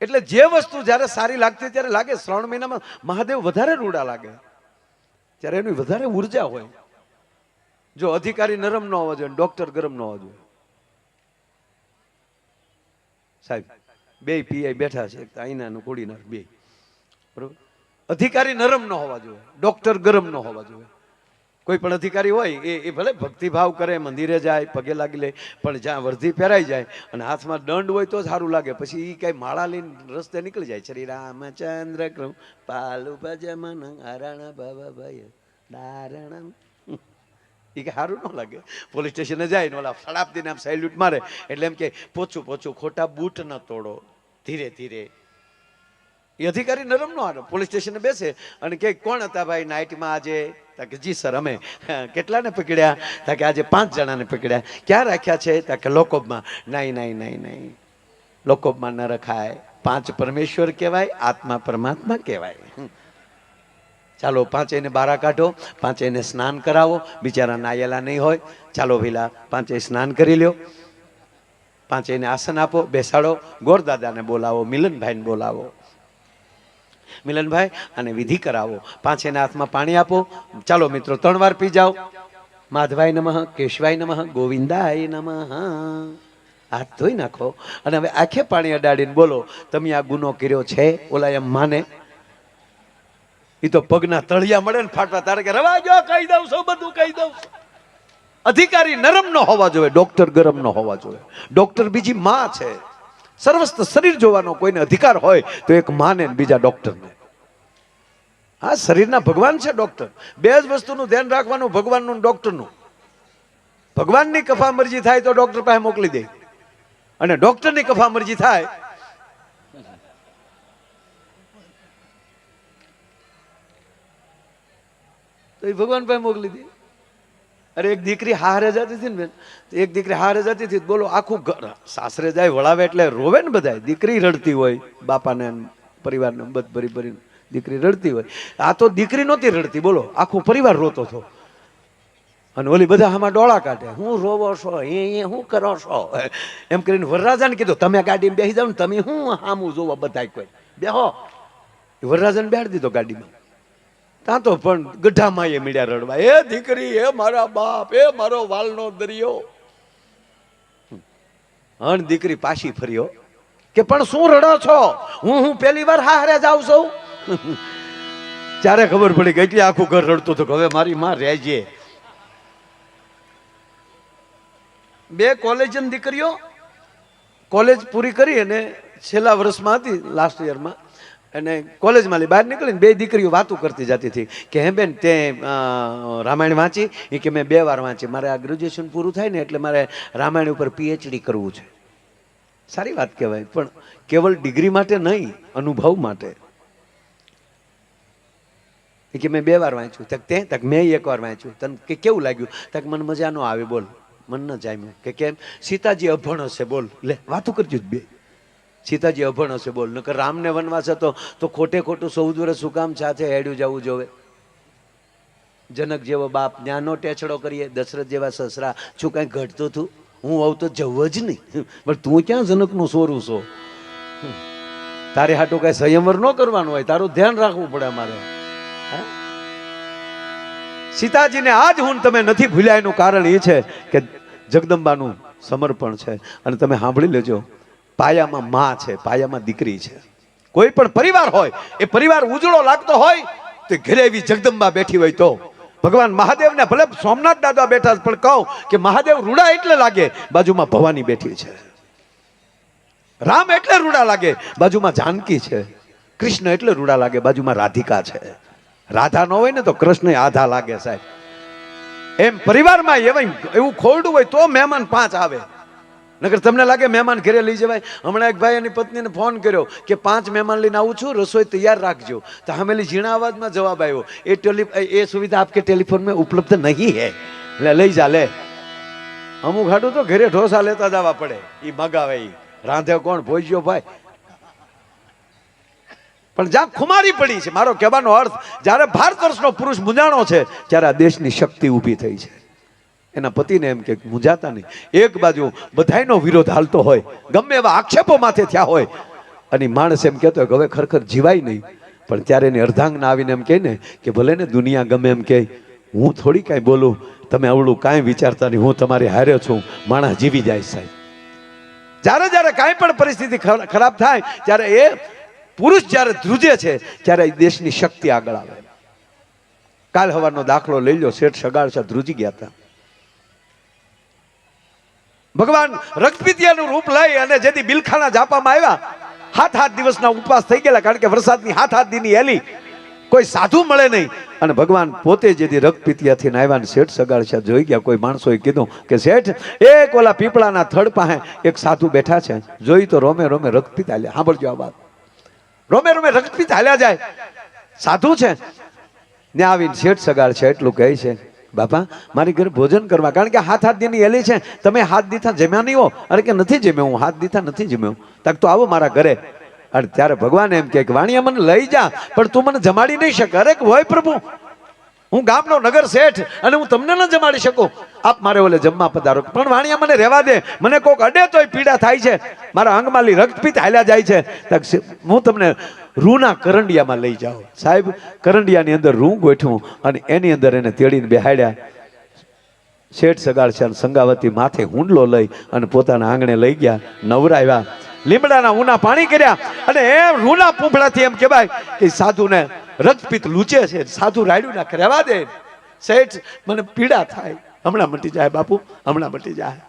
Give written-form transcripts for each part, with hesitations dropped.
એટલે જે વસ્તુ જ્યારે સારી લાગતી ત્યારે લાગે. શ્રાવણ મહિનામાં મહાદેવ વધારે રૂડા લાગે, ત્યારે એની વધારે ઉર્જા હોય. જો અધિકારી નરમ ન હોવા જોઈએ, ડોક્ટર ગરમ ન હોવા જોઈએ. સાહેબ બે પીઆઈ બેઠા છે, આઈના નું કોડીનાર બે, બરોબર. અધિકારી નરમ ન હોવા જોઈએ, ડોક્ટર ગરમ ન હોવા જોઈએ. કોઈ પણ અધિકારી હોય એ ભલે ભક્તિભાવ કરે, મંદિરે જાય, પગે લાગી લે, પણ જ્યાં વર્ધી પહેરાઈ જાય અને હાથમાં દંડ હોય તો સારું લાગે. પછી એ કઈ માળા લઈને રસ્તે નીકળી જાય, શ્રી રામચંદ્ર પાલુ ભજમન હરણ બાબાભાઈ દારણ, એ કે સારું ન લાગે. પોલીસ સ્ટેશને જાય ને ઓલા સડાપ દઈને આમ સેલ્યુટ મારે એટલે એમ કે પોચું પોચું, ખોટા બૂટ ન તોડો, ધીરે ધીરે. એ અધિકારી નરમ નો આવે. પોલીસ સ્ટેશને બેસે અને કે કોણ હતા ભાઈ નાઇટમાં આજે? કે જી સર અમે. કેટલાને પકડ્યા? તા કે આજે 5 જણાને પકડ્યા. ક્યાં રાખ્યા છે? તા કે લોકોબમાં. નહીં, લોકોબમાં ન રખાય. 5 પરમેશ્વર કહેવાય, આત્મા પરમાત્મા કહેવાય. ચાલો 5 એને બારા કાઢો, 5 એને સ્નાન કરાવો. બિચારા નાયેલા નહીં હોય, ચાલો ભીલા 5 સ્નાન કરી લ્યો. 5 એને આસન આપો, બેસાડો. ગોરદાદાને બોલાવો, મિલનભાઈને બોલાવો. મિલનભાઈ અને વિધિ કરાવો. 5 એના હાથમાં પાણી આપો. ચાલો મિત્રો 3 વાર પી જાઓ. માધવાય નમઃ, કેશવાય નમઃ, ગોવિંદાય નમઃ. હાથ ધોઈ નાખો અને હવે આંખે પાણી અડાડીને બોલો, તમે આ ગુનો કર્યો છે? ઓલા એમ માને? એ તો પગના તળિયા મળે ને ફાટવા, તારે કે રવા જો, કહી દઉં છું, બધું કહી દઉં. અધિકારી નરમ ન હોવા જોઈએ, ડોક્ટર ગરમ ન હોવા જોઈએ. ડોક્ટર બીજી માં છે. સર્વસ્થ શરીર જોવાનો કોઈને અધિકાર હોય તો એક માને બીજા ડોક્ટરને. આ શરીરના ભગવાન છે ડોક્ટર. બે જ વસ્તુનું ધ્યાન રાખવાનું, ભગવાનનું ડોક્ટરનું. ભગવાનની કફા મરજી થાય તો ડોક્ટર પાસે મોકલી દે, અને ડોક્ટરની કફા મરજી થાય તો એ ભગવાન પાસે મોકલી દે. અરે એક દીકરી હારે જતી હતી ને બેન, એક દીકરી હારે જતી હતી, બોલો આખું ઘર સાસરે જાય વળાવે એટલે રોવે ને બધા. દીકરી રડતી હોય, બાપાને પરિવારને બધ ભરી ભરીને દીકરી રડતી હોય. આ તો દીકરી નહોતી રડતી, બોલો આખો પરિવાર રોતો હતો. અને ઓલી બધા આમાં ડોળા કાઢે, હું રોવો છો, એ શું કરો છો એમ કરીને વરરાજાને કીધું તમે ગાડીમાં બેસી જાવ ને, તમે શું સામું જોવો બધા, કોઈ બેહો. વરરાજાને બેહાડી દીધો ગાડીમાં. ત્યાં તો પણ ગઢામાં એ મીડિયા રડવા, એ દીકરી, એ મારા બાપ, એ મારો વાલનો દરિયો. હણ દીકરી પાછી ફર્યો કે પણ શું રડો છો? હું પહેલી વાર હારે જાઉં છું. ત્યારે ખબર પડી ગઈ કે આખું ઘર રડતું હતું. હવે મારી માં રહેજે. 2 કોલેજની દીકરીઓ કોલેજ પૂરી કરી અને છેલ્લા વર્ષમાં હતી, લાસ્ટ યરમાં, અને કોલેજમાં બહાર નીકળીને 2 દીકરીઓ વાતો કરતી જતી હતી કે હે બેન તે રામાયણ વાંચી? એ કે મેં 2 વાર વાંચી. મારે આ ગ્રેજ્યુએશન પૂરું થાય ને એટલે મારે રામાયણ ઉપર PhD કરવું છે. સારી વાત કહેવાય, પણ કેવલ ડિગ્રી માટે નહીં, અનુભવ માટે. એ કે મેં 2 વાર વાંચ્યું. તે તક મેં 1 વાર વાંચ્યું. તને કે કેવું લાગ્યું? તક મને મજા ન આવે. બોલ, મન ન જામ્યું. કે કેમ? સીતાજી અભણ હશે. બોલ, લે વાતું કરજો 2. સીતાજી અભણ હશે. બોલ, નકર રામને વનવાસ હતો તો ખોટે ખોટું 14 વર્ષ શું કામ સાથે હેડ્યું જવું જોવે? જનક જેવો બાપ ન્યાનો ટેચડો કરીએ, દશરથ જેવા સસરા, શું કઈ ઘટતું હતું? હું આવું તો જવું જ નહીં. પણ તું ક્યાં જનકનું સોરું છો? તારે હાટું કઈ સંયમર ન કરવાનું હોય, તારું ધ્યાન રાખવું પડે અમારે. સીતાજીને આજ હું તમે નથી ભૂલ્યા, એનું કારણ એ છે કે જગદંબાનું સમર્પણ છે. અને તમે સાંભળી લેજો, પાયામાં માં છે, પાયામાં દીકરી છે. કોઈ પણ પરિવાર હોય, એ પરિવાર ઉજળો લાગતો હોય તો ઘરે એવી જગદંબા બેઠી હોય તો. ભગવાન મહાદેવને ભલે સોમનાથ દાદા બેઠા, પણ કહું કે મહાદેવ રૂડા એટલે લાગે, બાજુમાં ભવાની બેઠી છે. રામ એટલે રૂડા લાગે, બાજુમાં જાનકી છે. કૃષ્ણ એટલે રૂડા લાગે, બાજુમાં રાધિકા છે. રાધા ન હોય ને તો કૃષ્ણ આધા લાગે સાહેબ. એમ પરિવારમાં એવું ખોરડું હોય તો મહેમાન 5 આવે. નકર તમને લાગે મહેમાન ઘરે લઈ જવાય? હમણાં એક ભાઈ એની પત્નીને ફોન કર્યો કે 5 મહેમાન લઈને આવું છું, રસોઈ તૈયાર રાખજો. તો હમેલી ઝીણા અવાજમાં જવાબ આવ્યો, એ સુવિધા આપકે ટેલિફોન में उपलब्ध नहीं है, એટલે લઈ જા લે. અમુક હાટું તો ઘરે ઢોસા લેતા જવા પડે. એ મગાવે, એ રાંધે કોણ? ભોજ્યો ભાઈ. પણ જ્યાં ખુમારી પડી છે, મારો કહેવાનો અર્થ, જ્યારે ભારત વર્ષનો પુરુષ મૂંઝાણો છે ત્યારે આ દેશની શક્તિ ઊભી થઈ છે. એના પતિને એમ કે મૂંઝાતા નહીં. એક બાજુ બધાયનો વિરોધ હાલતો હોય, ગમે એવા આક્ષેપો માથે થયા હોય, અને માણસ એમ કહેતો હોય કે હવે ખરેખર જીવાય નહીં, પણ ત્યારે એની અર્ધાંગના આવીને એમ કહે ને કે ભલે ને દુનિયા ગમે એમ કહે, હું થોડી કાંઈ બોલું, તમે અવળું કાંઈ વિચારતા નહીં, હું તમારી હારે છું. માણસ જીવી જાય સાહેબ. જ્યારે જ્યારે કાંઈ પણ પરિસ્થિતિ ખરાબ થાય ત્યારે એ પુરુષ જ્યારે ધ્રુજે છે ત્યારે દેશની શક્તિ આગળ આવે. કાલ સવારનો દાખલો લઈ લો. શેઠ સગાડ ધ્રુજી ગયા હતા. ભગવાન રક્તપિતિયાનું રૂપ લઈ અને જેથી બિલખાના જાપામાં આવ્યા, 7 દિવસના ઉપવાસ થઈ ગયેલા, કારણ કે વરસાદની 7 દીની હેલી, કોઈ સાધુ મળે નહીં. અને ભગવાન પોતે જેથી રક્તપિતિયાથી આવ્યા ને શેઠ સગાડ જોઈ ગયા. કોઈ માણસોએ કીધું કે શેઠ, એક ઓલા પીપળાના થડ પાસે એક સાધુ બેઠા છે. જોઈ તો રોમે રોમે રક્તપિત હાલ્યા. સાંભળજો આ વાત, રોમે રોમે રક્તપિત હાલ્યા જાય. સાધુ છે ને આવીને શેઠ સગાડ છે એટલું કહે છે, બાપા મારી ઘરે ભોજન કરવા, કારણ કે 7 દીની હેલી છે, તમે 7 દીથા જમ્યા નહીં હો. અરે કે નથી જમ્યો હું, 7 દીથા નથી જમ્યો. તક તો આવો મારા ઘરે. અને ત્યારે ભગવાન એમ કે વાણિયા મને લઈ જા, પણ તું મને જમાડી નહીં શકે. અરે હોય પ્રભુ, હું ગામનો નગર શેઠ અને હું તમને ન જમાડી શકું, આપ મારે ઓલે જમવા પધારો. પણ વાણિયા મને રહેવા દે, મને કોક અડે તોય પીડા થાય છે, મારા અંગમાલી રક્તપિત હાલ્યા જાય છે. હું તમને રૂના કરંડિયામાં લઈ જાઓ. સાહેબ કરંડિયાની અંદર રૂ ગોઠવું અને એની અંદર એને તેડીને બેહાડ્યા. શેઠ સગાડ છે સંગાવતી માથે હુંડલો લઈ અને પોતાના આંગણે લઈ ગયા, નવરાવ્યા, લીમડાના ઊના પાણી કર્યા. અને એમ રૂના પૂંભળાથી એમ કહેવાય કે સાધુને રક્તપિત લૂચે છે. સાધુ રાડ્યું ના રહેવા દે, શેઠ મને પીડા થાય, હમણાં મટી જાય બાપુ, હમણાં મટી જાય.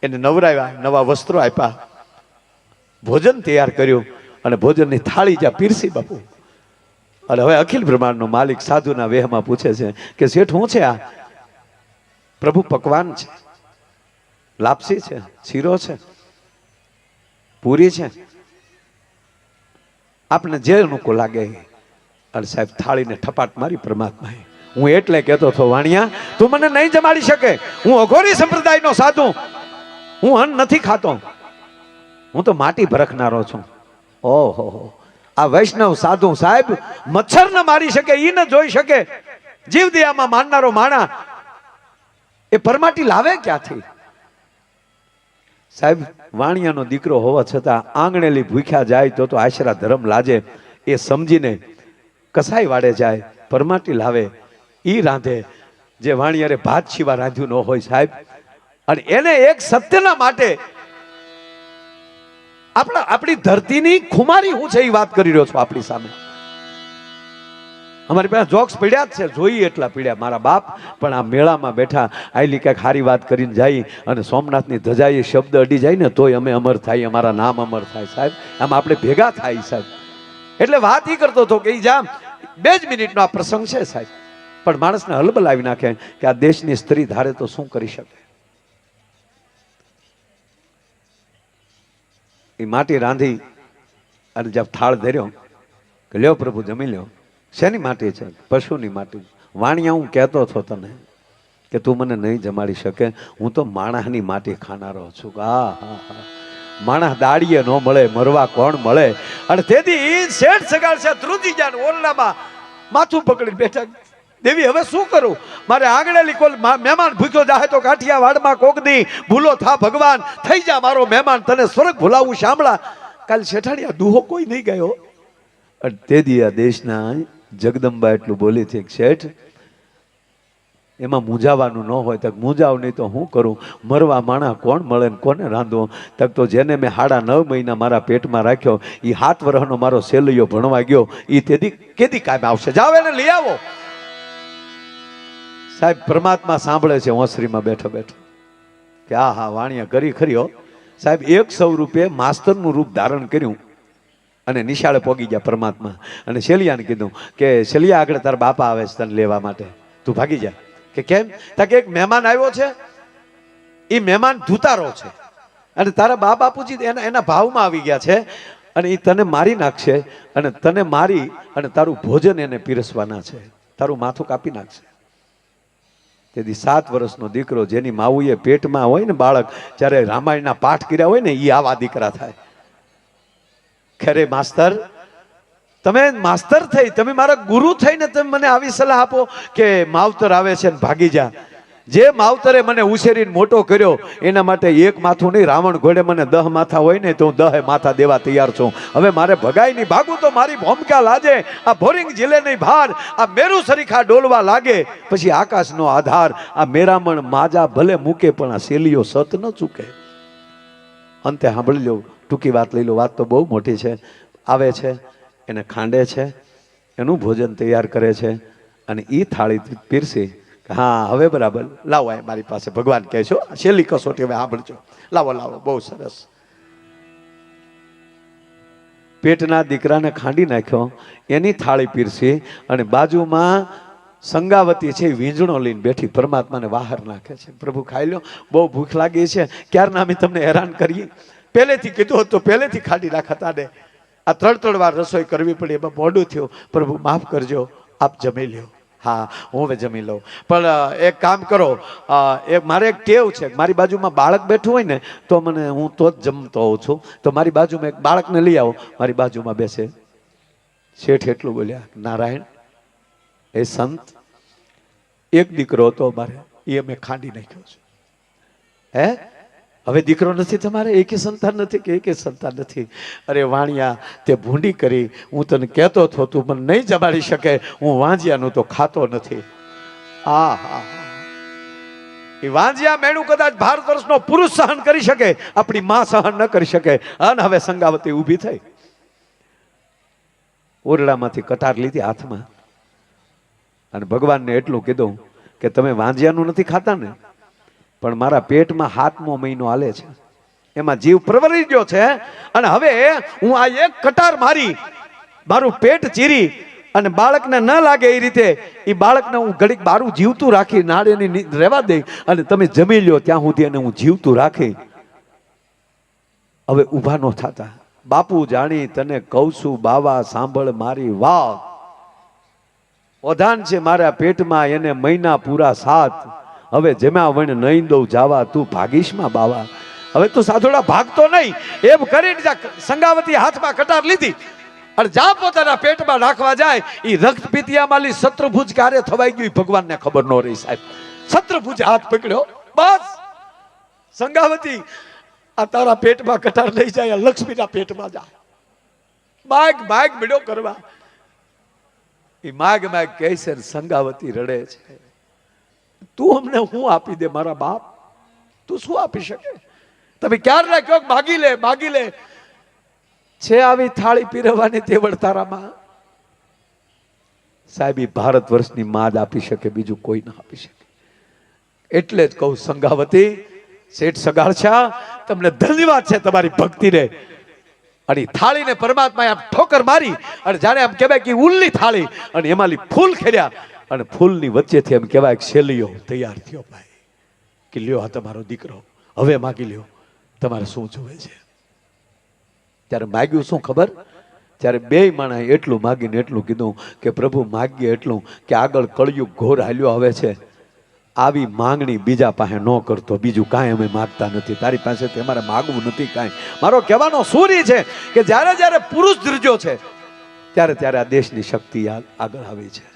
એને નવરાવ્યા, નવા વસ્ત્રો આપ્યા, ભોજન તૈયાર કર્યું અને ભોજનની થાળી જ્યાં પીરસી બાપુ. અને હવે અખિલ બ્રહ્માંડનો માલિક સાધુના વેહમાં પૂછે છે કે શેઠ શું છે આ? પ્રભુ પકવાન છે, લાપસી છે, શીરો છે, પૂરી છે, આપને જે અનુકૂળ લાગે. અને સાહેબ થાળીને ઠપાટ મારી પરમાત્માએ. હું એટલે કહેતો હતો વાણિયા, તું મને નહીં જમાડી શકે. હું અઘોરી સંપ્રદાયનો સાધુ, હું અન્ન નથી ખાતો, હું તો માટી ભરખનારો છું. ઓહો, આ વૈષ્ણવ સાધુ સાહેબ મચ્છર ન મારી શકે, ઈ ન જોઈ શકે. જીવદયામાં માનનારો માણા એ પરમાટી લાવે ક્યાંથી? સાહેબ વાણિયાનો દીકરો હોવા છતાં આંગણેલી ભૂખ્યા જાય તો આશરા ધર્મ લાજે. એ સમજીને કસાઈ વાડે જાય, પરમાટી લાવે, ઈ રાંધે જે વાણિયારે ભાત સિવા રાંધ્યું ન હોય સાહેબ. અને એને એક સત્યના માટે આપણી ધરતીની ખુમારી હું છે એ વાત કરી રહ્યો છું આપણી સામે. અમારી પાસે જોક્સ પડ્યા જ છે, જોઈએ એટલા પડ્યા. મારા બાપ પણ આ મેળામાં બેઠા આયલી કંઈક સારી વાત કરીને જાય અને સોમનાથની ધજાએ શબ્દ અડી જાય ને તોય અમે અમર થાય, અમારા નામ અમર થાય સાહેબ. આમ આપણે ભેગા થાય સાહેબ. એટલે વાત એ કરતો હતો કે એ જામ 2 જ મિનિટનો આ પ્રસંગ છે સાહેબ, પણ માણસને હલબલાવી નાખે કે આ દેશની સ્ત્રી ધારે તો શું કરી શકે. એ માટી રાંધી અને જબ થાળ ધર્યો કે લ્યો પ્રભુ જમી લ્યો. શેની માટી છે? પશુની માટી. વાણિયા હું કહેતો હતો તને કે તું મને નહીં જમાડી શકે, હું તો માણસની માટી ખાનારો છું. માણસ દાડીએ ન મળે, મરવા કોણ મળે. અને તેથી શેઠ સગાડ છે ધ્રુજી જાન ઓરડામાં માથું પકડી બેઠા. દેવી હવે શું કરું? મારે આંગણેલી કોઈ મહેમાન ભૂખ્યો જાહે તો કાઠિયાવાડમાં કોકની ભૂલો થા ભગવાન, થઈ જા મારો મહેમાન, તને સ્વર્ગ ભૂલાવું શામળા. કાલ શેઠાણીયા દુહો કોઈ નહીં ગયો. અને તે દી આ દેશના જગદંબા એટલું બોલી છે, શેઠ એમાં મૂંઝાવાનું ન હોય. તક મૂંઝાવ નહીં તો હું કરું? મરવા માણા કોણ મળે ને કોને રાંધો? તક તો જેને મેં 9.5 મહિના મારા પેટમાં રાખ્યો, એ 7 વર્ષનો મારો સેલૈયો ભણવા ગયો, એ તેથી કેદી કામ આવશે? જાઓ એને લઈ આવો. સાહેબ પરમાત્મા સાંભળે છે ઓસરીમાં બેઠો બેઠો કે હા વાણિયા કરી ખરી હો સાહેબ. 100 રૂપિયે માસ્તરનું રૂપ ધારણ કર્યું અને નિશાળે પોગી ગયા પરમાત્મા. અને શેલિયાને કીધું કે શેલિયા આગળ તારા બાપા આવે છે તને લેવા માટે, તું ભાગી જા. કે કેમ? તા કે એક મહેમાન આવ્યો છે, એ મહેમાન ધુતારો છે અને તારા બા બાપુજી એના ભાવમાં આવી ગયા છે અને એ તને મારી નાખશે અને તને મારી અને તારું ભોજન એને પીરસવાના છે, તારું માથું કાપી નાખશે. તેથી 7 વર્ષનો દીકરો જેની માવુએ પેટમાં હોય ને બાળક, જ્યારે રામાયણના પાઠ કર્યા હોય ને એ આવા દીકરા થાય. ખરે માસ્તર, તમે માસ્તર થઈ, તમે મારા ગુરુ થઈને તમે મને આવી સલાહ આપો કે માવતર આવે છે ને ભાગી જા. જે માવતરે મને ઉછેરીને મોટો કર્યો એના માટે એક માથું નહીં, રાવણ ઘોડે મને 10 માથા હોય ને તો હું 10 માથા દેવા તૈયાર છું. હવે મારે ભગાઈ નહીં, ભાગું તો મારી ભૂમિકા લાજે. આ ભોરિંગ જીલે નહીં ભાર, આ મેરુ સરીખા ડોલવા લાગે, પછી આકાશનો આધાર. આ મેરામણ માજા ભલે મૂકે પણ આ શેલીઓ સત ન ચૂકે. અંતે સાંભળી લો, ટૂંકી વાત લઈ લો, વાત તો બહુ મોટી છે. આવે છે, એને ખાંડે છે, એનું ભોજન તૈયાર કરે છે, અને એ થાળી પીરસી. હા હવે બરાબર, લાવો આ મારી પાસે. ભગવાન કહે છો છેલ્લી કસોટી હવે સાંભળજો. લાવો લાવો, બહુ સરસ. પેટના દીકરાને ખાંડી નાખ્યો, એની થાળી પીરસી, અને બાજુમાં સંગાવતી છે વીંજણો લઈને બેઠી, પરમાત્માને બહાર નાખે છે. પ્રભુ ખાઈ લો, બહુ ભૂખ લાગી છે, ક્યારના અમે તમને હેરાન કરીએ. પહેલેથી કીધું હતું, પહેલેથી ખાંડી નાખતા ને આ 3 વાર રસોઈ કરવી પડી, એમાં મોડું થયું. પ્રભુ માફ કરજો, આપ જમી લ્યો. હા હું હવે જમી લઉં, પણ એક કામ કરો, મારે એક ટેવ છે, મારી બાજુમાં બાળક બેઠું હોય ને તો મને, હું તો જ જમતો હોઉં છું, તો મારી બાજુમાં એક બાળકને લઈ આવો, મારી બાજુમાં બેસે. શેઠ એટલું બોલ્યા, નારાયણ એ સંત, એક દીકરો હતો મારે, એ મેં ખાંડી નાખ્યો છે. હે હવે દીકરો નથી તમારે? એકે સંતાન નથી? કે એકે સંતાન નથી? અરે વાણિયા, તે ભૂંડી કરી, હું તને કહેતો હતો, તું મને નહીં જમાડી શકે, હું વાંજિયાનું તો ખાતો નથી. આ હા, એ વાંજિયા મેણું કદાચ ભારત વર્ષનો પુરુષ સહન કરી શકે, આપણી માં સહન ન કરી શકે. અને હવે સંગાવતી ઊભી થઈ, ઓરડામાંથી કટાર લીધી હાથમાં, અને ભગવાનને એટલું કીધું કે તમે વાંજિયાનું નથી ખાતા ને, પણ મારા પેટમાં 7મો મહિનો હાલે છે, એમાં જીવ પ્રવરી ગયો છે, અને હવે હું આ એક કટાર મારી, મારું પેટ ચીરી, અને બાળકને ન લાગે એ રીતે એ બાળકને હું ઘડીક બારું જીવતું રાખી, નાળીની રહેવા દઈ, અને તમે જમી લ્યો ત્યાં સુધી એને હું જીવતું રાખી. હવે ઊભા ન થતા. બાપુ જાણી તને કહું છું બાવા, સાંભળ મારી વાત. ઓધાન છે મારા પેટમાં, એને મહિના પૂરા 7. હવે જેમાં વણ નહીં દઉં જાવા, તું ભાગીશમાં બાવા. હવે તું સાધુડા ભાગતો નહીં, એમ કરીને સંગાવતી હાથમાં કટાર લીધી, અને જા પોતાના પેટમાં નાખવા જાય, એ રક્ત પીતિયામાં શત્રુભુજ કાર્ય થવાઈ ગયું, ભગવાનને ખબર ન રહી. સાહેબ શત્રુભુજ હાથ પકડ્યો, બસ સંગાવતી આ તારા પેટમાં કટાર લઈ જાય, લક્ષ્મીના પેટમાં જા. માગ માગ બીડો કરવા, એ માગ માગ કહે છે, સંગાવતી રડે છે. તું અમને હું આપી દે મારા બાપ, તું શું આપી શકે? તમે ક્યારે રાખ્યો માગી લે, માગી લે. છે આવી થાળી પીરવવાની તેવડ તારામાં? સાહેબ એ ભારત વર્ષની માં જ આપી શકે, બીજું કોઈ ના આપી શકે. એટલે જ કહું સંગાવતી, શેઠ સગાડછા, તમને ધન્યવાદ છે તમારી ભક્તિને. અને થાળીને પરમાત્માએ આમ ઠોકર મારી, અને જાણે આમ કહેવાય કે ઉલ્લી થાળી, અને એમાં ફૂલ ખેડ્યા, અને ફૂલની વચ્ચેથી એમ કહેવાય શેલીઓ તૈયાર થયો. ભાઈ કે લ્યો આ તમારો દીકરો, હવે માગી લ્યો, તમારે શું જોવે છે? ત્યારે માગ્યું શું ખબર? ત્યારે 2 માણસે એટલું માગીને એટલું કીધું કે પ્રભુ માગીએ એટલું કે આગળ કળિયુગ ઘોર હાલ્યો આવે છે, આવી માંગણી બીજા પાસે ન કરતો, બીજું કાંઈ અમે માગતા નથી, તારી પાસેથી અમારે માગવું નથી કાંઈ. મારો કહેવાનો સૂર્ય છે કે જ્યારે જ્યારે પુરુષ ધ્રુજો છે, ત્યારે ત્યારે આ દેશની શક્તિ આગળ આવી છે.